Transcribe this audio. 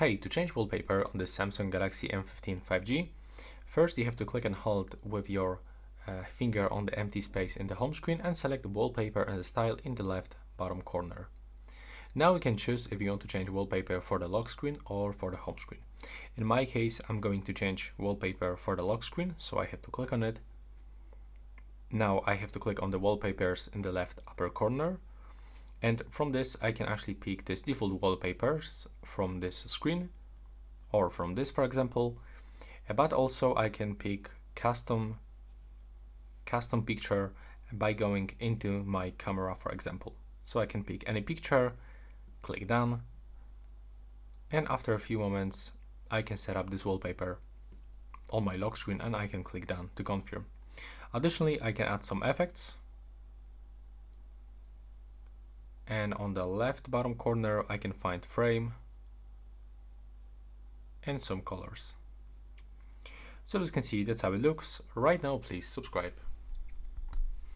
Hey, to change wallpaper on the Samsung Galaxy M15 5G, first you have to click and hold with your finger on the empty space in the home screen and select the wallpaper and the style in the left bottom corner. Now you can choose if you want to change wallpaper for the lock screen or for the home screen. In my case, I'm going to change wallpaper for the lock screen, so I have to click on it. Now I have to click on the wallpapers in the left upper corner. And from this, I can actually pick this default wallpapers from this screen or from this, for example, but also I can pick custom picture by going into my camera, for example. So I can pick any picture, click done, and after a few moments, I can set up this wallpaper on my lock screen and I can click done to confirm. Additionally, I can add some effects. And on the left bottom corner, I can find frame and some colors. So as you can see, that's how it looks. Right now, please subscribe.